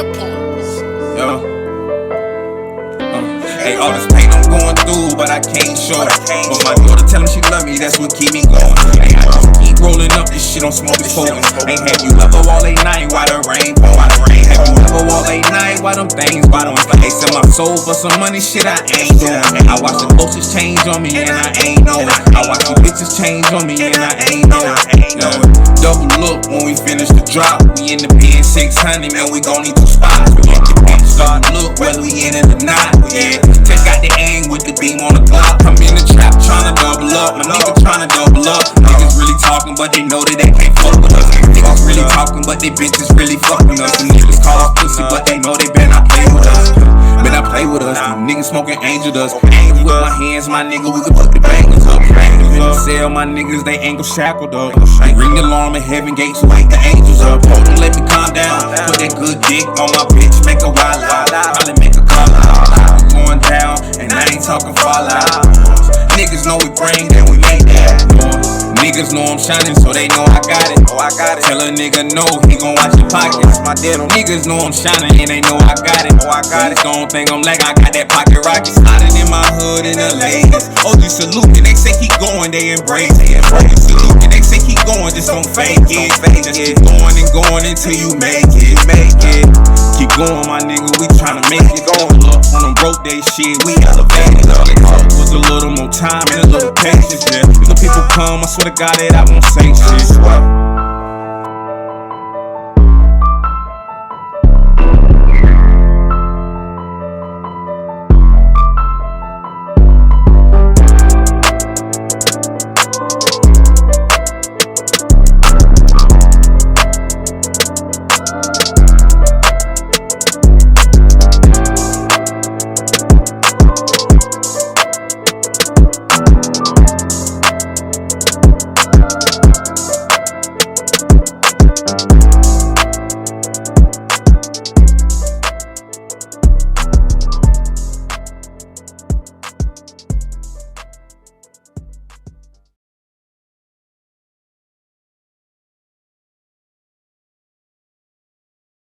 Yeah. Hey, all this pain I'm going through, but I can't show it. But my daughter tell me she love me, that's what keep me going. Hey, I just keep rolling up this shit on smoke is potent. Ain't have you ever all late night while the rain fall? Have you ever all late night while them things bottom? They sell my soul for some money, shit I ain't doing. I watch the coaches change on me and I ain't know it. I watch the bitches change on me and I ain't know it. Yo, double look when we finish the drop. We in the pen 600, man, we gon' need 2 spots. We get the bitch start look whether we in it or not. Yeah. Check out the aim with the beam on the Glock. I'm in the trap tryna double up. My nigga tryna double up. Niggas really talking, but they know that they can't fuck with us. Niggas really talking, but they bitches really fucking us. Some niggas call us pussy, but they know they better not play with us. Better not play with us. Niggas smoking angel dust. With my hands, my nigga, we can put the bangers up. In the cell, my niggas, they ain't gon' shackled up. They ring the alarm at heaven gates, wake the angels up. Hold on, let me calm down. Put that good dick on my bitch, make a wild out. Probably make a call out. Going down, and I ain't talking fallout. Niggas know we bring, then we make that. Niggas know I'm shining, so they know I got it. Tell a nigga no, he gon' watch your pockets. Niggas know I'm shining, and they know I got it. Don't think I'm like I got that pocket rocket. Sliding in my hood in the ladies. OG saluting, they say keep going, they embrace it. OG saluting, they say keep going, just don't fake it. Just keep going and going until you make it. Keep going, my nigga, we tryna make it. Look, on them broke day shit, we elevated. All it took was a little more time and a little patience, yeah. If the people come, I swear to God that I won't say shit.